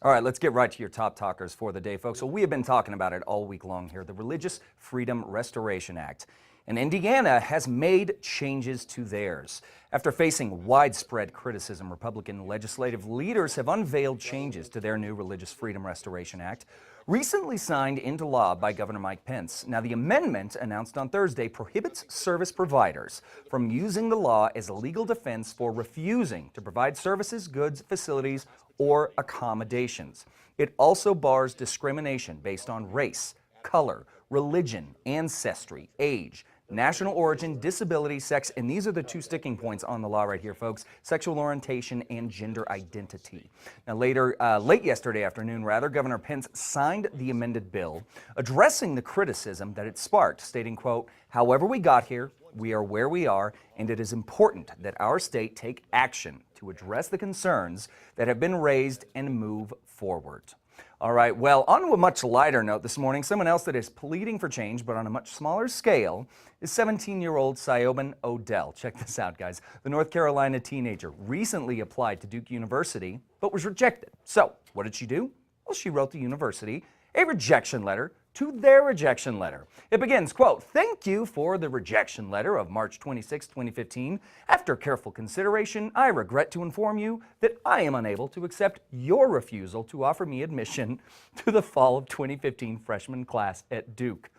All right, let's get right to your top talkers for the day, folks. So we have been talking about it all week long here, the Religious Freedom Restoration Act. And Indiana has made changes to theirs. After facing widespread criticism, Republican legislative leaders have unveiled changes to their new Religious Freedom Restoration Act, recently signed into law by Governor Mike Pence. Now, the amendment, announced on Thursday, prohibits service providers from using the law as a legal defense for refusing to provide services, goods, facilities, or accommodations. It also bars discrimination based on race, color, religion, ancestry, age, national origin, disability, sex, and these are the two sticking points on the law right here, folks: sexual orientation and gender identity. Now, late yesterday afternoon, Governor Pence signed the amended bill, addressing the criticism that it sparked, stating, quote, "However we got here, we are where we are, and it is important that our state take action to address the concerns that have been raised and move forward." All right, well, on to a much lighter note this morning, someone else that is pleading for change, but on a much smaller scale, is 17-year-old Siobhan Odell. Check this out, guys. The North Carolina teenager recently applied to Duke University, but was rejected. So, what did she do? Well, she wrote the university a rejection letter to their rejection letter. It begins, quote, "Thank you for the rejection letter of March 26, 2015. After careful consideration, I regret to inform you that I am unable to accept your refusal to offer me admission to the fall of 2015 freshman class at Duke."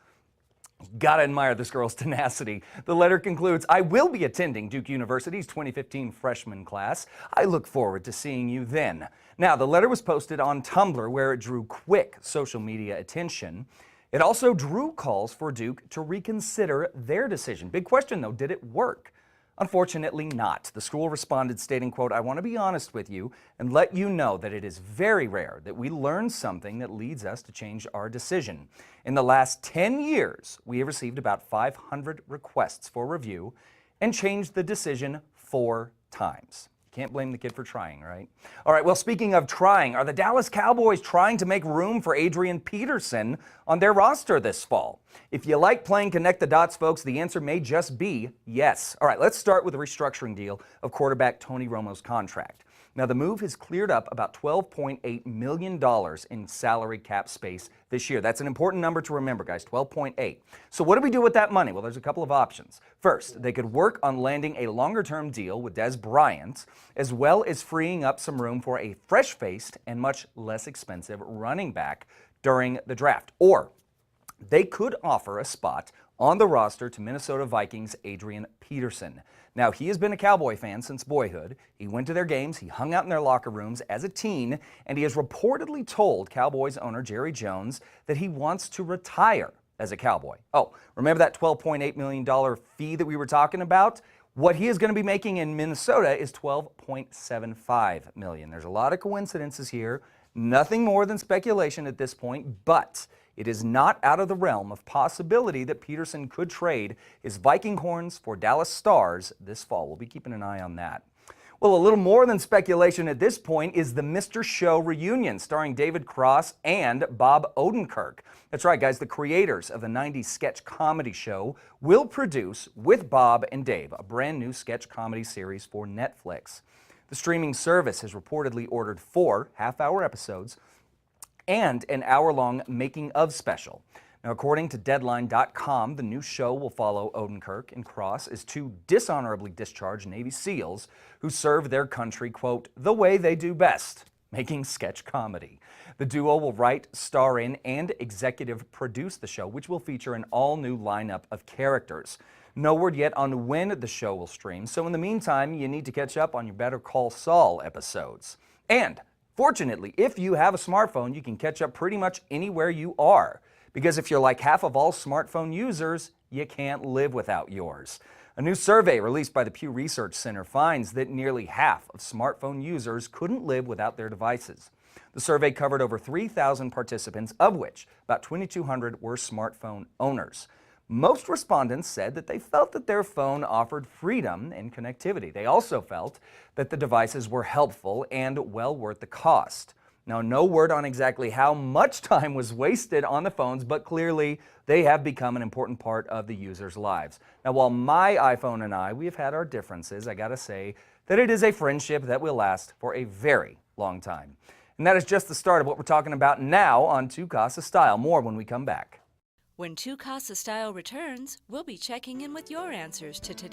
Gotta admire this girl's tenacity. The letter concludes, "I will be attending Duke University's 2015 freshman class. I look forward to seeing you then." Now, the letter was posted on Tumblr, where it drew quick social media attention. It also drew calls for Duke to reconsider their decision. Big question, though, did it work? Unfortunately not. The school responded stating, quote, "I want to be honest with you and let you know that it is very rare that we learn something that leads us to change our decision. In the last 10 years, we have received about 500 requests for review and changed the decision 4 times." Can't blame the kid for trying, right? All right, well, speaking of trying, are the Dallas Cowboys trying to make room for Adrian Peterson on their roster this fall? If you like playing connect the dots, folks, the answer may just be yes. All right, let's start with the restructuring deal of quarterback Tony Romo's contract. Now, the move has cleared up about $12.8 million in salary cap space this year. That's an important number to remember, guys, 12.8. So what do we do with that money? Well, there's a couple of options. First, they could work on landing a longer-term deal with Des Bryant, as well as freeing up some room for a fresh-faced and much less expensive running back during the draft. Or they could offer a spot on the roster to Minnesota Vikings Adrian Peterson. Now, he has been a Cowboy fan since boyhood. He went to their games, he hung out in their locker rooms as a teen, and he has reportedly told Cowboys owner Jerry Jones that he wants to retire as a Cowboy. Oh, remember that $12.8 million fee that we were talking about? What he is going to be making in Minnesota is $12.75 million. There's a lot of coincidences here. Nothing more than speculation at this point, but it is not out of the realm of possibility that Peterson could trade his Viking horns for Dallas Stars this fall. We'll be keeping an eye on that. Well, a little more than speculation at this point is the Mr. Show reunion starring David Cross and Bob Odenkirk. That's right, guys, the creators of the 90s sketch comedy show will produce, with Bob and Dave, a brand new sketch comedy series for Netflix. The streaming service has reportedly ordered 4 half-hour episodes and an hour-long making-of special. Now, according to Deadline.com, the new show will follow Odenkirk and Cross as 2 dishonorably discharged Navy SEALs who serve their country, quote, "the way they do best," making sketch comedy. The duo will write, star in, and executive produce the show, which will feature an all-new lineup of characters. No word yet on when the show will stream, so in the meantime, you need to catch up on your Better Call Saul episodes. And fortunately, if you have a smartphone, you can catch up pretty much anywhere you are. Because if you're like half of all smartphone users, you can't live without yours. A new survey released by the Pew Research Center finds that nearly half of smartphone users couldn't live without their devices. The survey covered over 3,000 participants, of which about 2,200 were smartphone owners. Most respondents said that they felt that their phone offered freedom and connectivity. They also felt that the devices were helpful and well worth the cost. Now, no word on exactly how much time was wasted on the phones, but clearly they have become an important part of the users' lives. Now, while my iPhone and we have had our differences, I gotta say that it is a friendship that will last for a very long time. And that is just the start of what we're talking about now on Two Casa Style. More when we come back. When Two Casa Style returns, we'll be checking in with your answers to today's